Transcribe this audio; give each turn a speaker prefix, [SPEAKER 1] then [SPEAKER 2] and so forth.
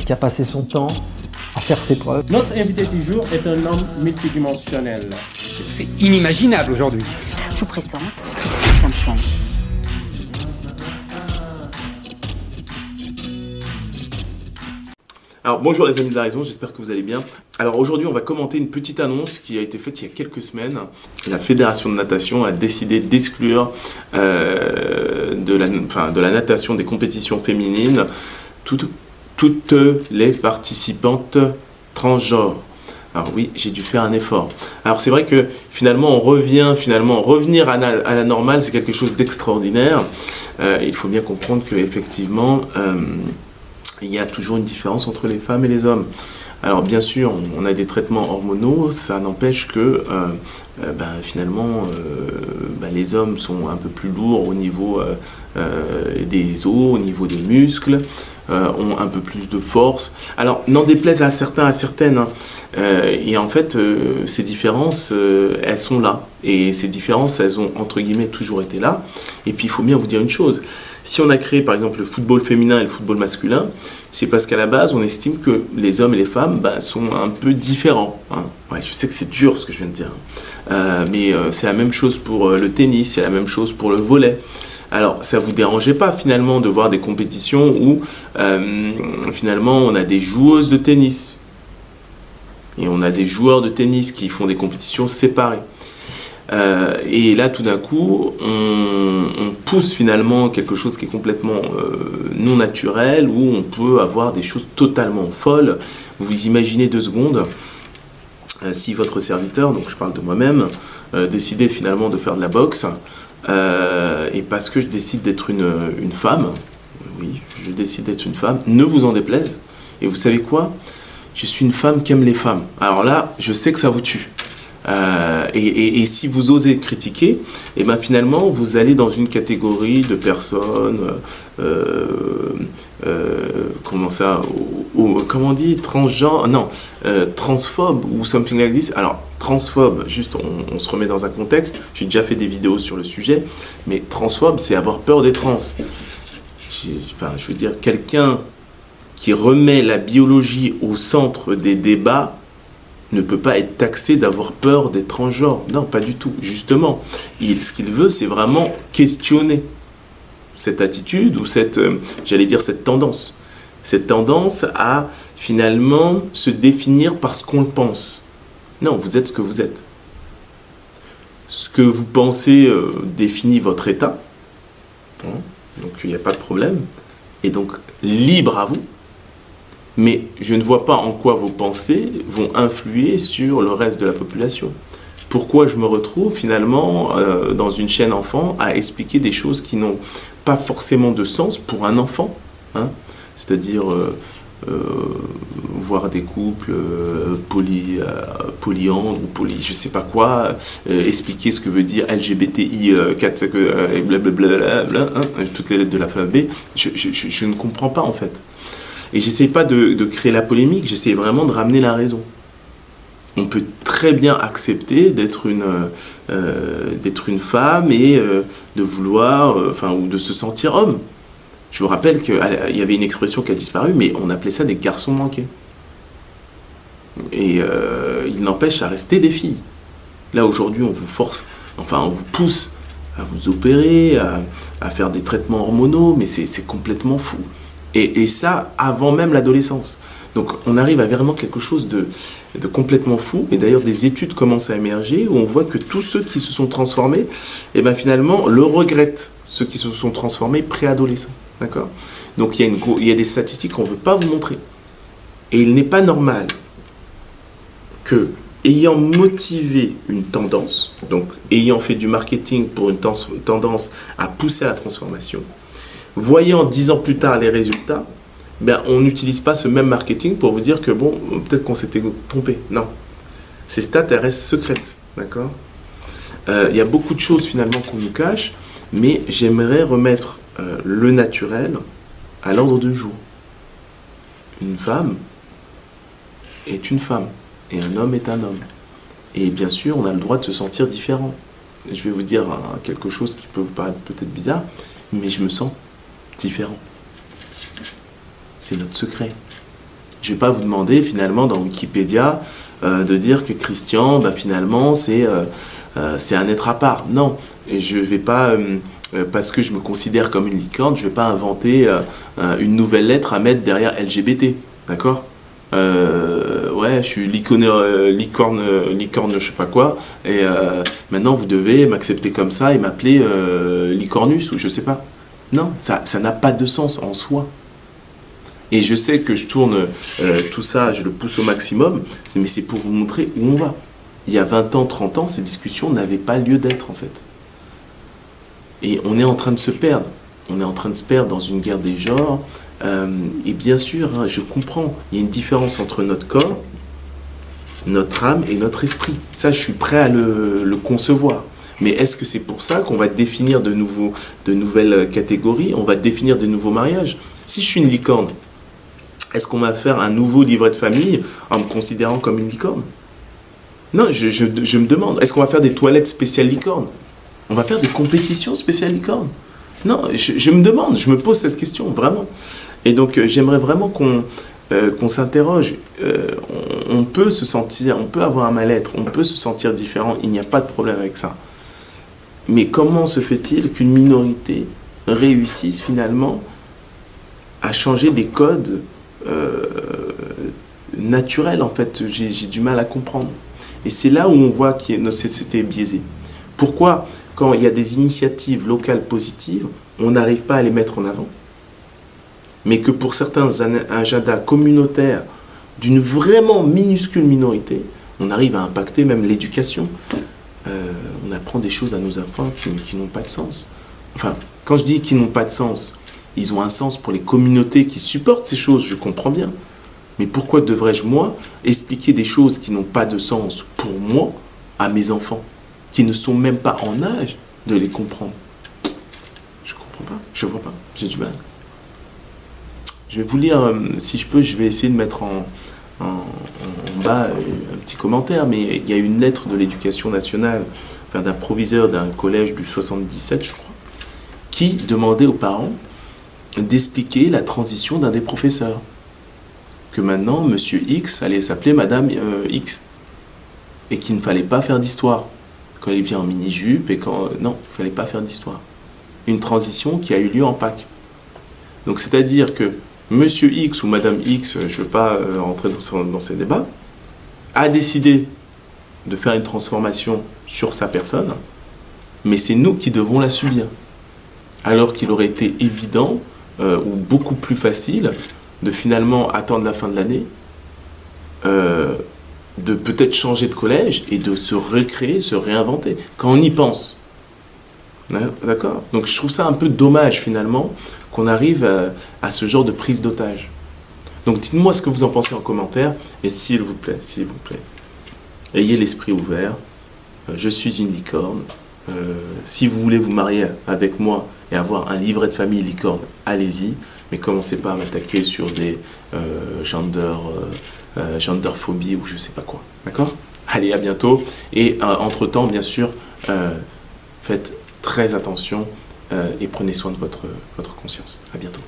[SPEAKER 1] Qui a passé son temps à faire ses preuves.
[SPEAKER 2] Notre invité du jour est un homme multidimensionnel.
[SPEAKER 3] C'est inimaginable aujourd'hui.
[SPEAKER 4] Je vous présente Christine Kamchouan.
[SPEAKER 5] Alors bonjour les amis de la raison, j'espère que vous allez bien. Alors aujourd'hui on va commenter une petite annonce qui a été faite il y a quelques semaines. La Fédération de natation a décidé d'exclure de la natation des compétitions féminines toutes les participantes transgenres. Alors oui, j'ai dû faire un effort. Alors c'est vrai que finalement revenir à la normale, c'est quelque chose d'extraordinaire. Il faut bien comprendre que effectivement il y a toujours une différence entre les femmes et les hommes. Alors bien sûr, on a des traitements hormonaux, ça n'empêche que finalement les hommes sont un peu plus lourds au niveau des os, au niveau des muscles, ont un peu plus de force. Alors n'en déplaise à certains, à certaines, et en fait ces différences, elles sont là. Et ces différences, elles ont entre guillemets toujours été là. Et puis il faut bien vous dire une chose. Si on a créé par exemple le football féminin et le football masculin, c'est parce qu'à la base on estime que les hommes et les femmes sont un peu différents. Hein. Ouais, je sais que c'est dur ce que je viens de dire, mais c'est la même chose pour le tennis, c'est la même chose pour le volley. Alors ça vous dérangeait pas finalement de voir des compétitions où finalement on a des joueuses de tennis et on a des joueurs de tennis qui font des compétitions séparées. Et là, tout d'un coup, on pousse finalement quelque chose qui est complètement non naturel, où on peut avoir des choses totalement folles. Vous imaginez 2 secondes, si votre serviteur, donc je parle de moi-même, décidait finalement de faire de la boxe, et parce que je décide d'être une femme, oui, je décide d'être une femme, ne vous en déplaise. Et vous savez quoi ? Je suis une femme qui aime les femmes. Alors là, je sais que ça vous tue. Et si vous osez critiquer, et finalement vous allez dans une catégorie de personnes comment on dit, transgenre, non, transphobes ou something like this. Alors transphobe, juste on se remet dans un contexte, j'ai déjà fait des vidéos sur le sujet, mais transphobe c'est avoir peur des trans. Je veux dire, quelqu'un qui remet la biologie au centre des débats ne peut pas être taxé d'avoir peur des transgenres. Non, pas du tout. Justement, ce qu'il veut, c'est vraiment questionner cette attitude ou cette tendance. Cette tendance à finalement se définir par ce qu'on pense. Non, vous êtes ce que vous êtes. Ce que vous pensez définit votre état. Donc il n'y a pas de problème. Et donc libre à vous. Mais je ne vois pas en quoi vos pensées vont influer sur le reste de la population. Pourquoi je me retrouve finalement dans une chaîne enfant à expliquer des choses qui n'ont pas forcément de sens pour un enfant, hein ? C'est-à-dire voir des couples polyandres ou je sais pas quoi, expliquer ce que veut dire LGBTI 4 blablabla, toutes les lettres de l'alphabet. Je ne comprends pas en fait. Et j'essaie pas de créer la polémique, j'essaie vraiment de ramener la raison. On peut très bien accepter d'être une femme et de vouloir, ou de se sentir homme. Je vous rappelle qu'il y avait une expression qui a disparu, mais on appelait ça des garçons manqués. Et il n'empêche à rester des filles. Là aujourd'hui on vous force, on vous pousse à vous opérer, à faire des traitements hormonaux, mais c'est complètement fou. Et ça, avant même l'adolescence. Donc on arrive à vraiment quelque chose de complètement fou. Et d'ailleurs, des études commencent à émerger où on voit que tous ceux qui se sont transformés, finalement, le regrettent. Ceux qui se sont transformés préadolescents. D'accord ? Donc il y a des statistiques qu'on ne veut pas vous montrer. Et il n'est pas normal que, ayant motivé une tendance, donc ayant fait du marketing pour une tendance à pousser à la transformation, voyant 10 ans plus tard les résultats, on n'utilise pas ce même marketing pour vous dire que peut-être qu'on s'était trompé. Non. Ces stats, elles restent secrètes. D'accord ? Il y a beaucoup de choses finalement qu'on nous cache, mais j'aimerais remettre le naturel à l'ordre du jour. Une femme est une femme et un homme est un homme. Et bien sûr, on a le droit de se sentir différent. Je vais vous dire quelque chose qui peut vous paraître peut-être bizarre, mais je me sens différent. C'est notre secret. Je ne vais pas vous demander finalement dans Wikipédia de dire que Christian, finalement, c'est un être à part. Non, et je ne vais pas, parce que je me considère comme une licorne, je ne vais pas inventer une nouvelle lettre à mettre derrière LGBT. D'accord ? Ouais, je suis licorne, je sais pas quoi, et maintenant vous devez m'accepter comme ça et m'appeler Licornus ou je sais pas. Non, ça n'a pas de sens en soi. Et je sais que je tourne tout ça, je le pousse au maximum, mais c'est pour vous montrer où on va. Il y a 20 ans, 30 ans, ces discussions n'avaient pas lieu d'être en fait. Et on est en train de se perdre. On est en train de se perdre dans une guerre des genres. Et bien sûr, hein, je comprends, il y a une différence entre notre corps, notre âme et notre esprit. Ça, je suis prêt à le concevoir. Mais est-ce que c'est pour ça qu'on va définir de nouvelles catégories? On va définir de nouveaux mariages? Si je suis une licorne, est-ce qu'on va faire un nouveau livret de famille en me considérant comme une licorne? Non, je me demande, est-ce qu'on va faire des toilettes spéciales licornes? On va faire des compétitions spéciales licornes? Non, je me demande, je me pose cette question, vraiment. Et donc, j'aimerais vraiment qu'on s'interroge. On peut se sentir, on peut avoir un mal-être, on peut se sentir différent, il n'y a pas de problème avec ça. Mais comment se fait-il qu'une minorité réussisse finalement à changer des codes naturels, en fait? J'ai du mal à comprendre. Et c'est là où on voit que notre société est biaisée. Pourquoi, quand il y a des initiatives locales positives, on n'arrive pas à les mettre en avant? Mais que pour certains agendas communautaires d'une vraiment minuscule minorité, on arrive à impacter même l'éducation. On apprend des choses à nos enfants qui n'ont pas de sens. Enfin, quand je dis qu'ils n'ont pas de sens, ils ont un sens pour les communautés qui supportent ces choses, je comprends bien. Mais pourquoi devrais-je, moi, expliquer des choses qui n'ont pas de sens pour moi à mes enfants, qui ne sont même pas en âge de les comprendre? Je comprends pas, je vois pas, j'ai du mal. Je vais vous lire, si je peux, je vais essayer de mettre en bas un petit commentaire, mais il y a une lettre de l'éducation nationale, enfin, d'un proviseur d'un collège du 77, je crois, qui demandait aux parents d'expliquer la transition d'un des professeurs. Que maintenant, Monsieur X allait s'appeler Madame X. Et qu'il ne fallait pas faire d'histoire. Quand il vient en mini-jupe et quand... Non, il ne fallait pas faire d'histoire. Une transition qui a eu lieu en Pâques. Donc, c'est-à-dire que Monsieur X ou Madame X, je ne veux pas rentrer dans ces débats, a décidé de faire une transformation sur sa personne, mais c'est nous qui devons la subir. Alors qu'il aurait été évident ou beaucoup plus facile de finalement attendre la fin de l'année, de peut-être changer de collège et de se recréer, se réinventer, quand on y pense. D'accord? Donc je trouve ça un peu dommage finalement qu'on arrive à ce genre de prise d'otage. Donc dites-moi ce que vous en pensez en commentaire, et s'il vous plaît, ayez l'esprit ouvert, je suis une licorne, si vous voulez vous marier avec moi et avoir un livret de famille licorne, allez-y, mais commencez pas à m'attaquer sur des genderphobie ou je sais pas quoi, d'accord? Allez, à bientôt, et entre-temps, bien sûr, faites très attention et prenez soin de votre conscience. À bientôt.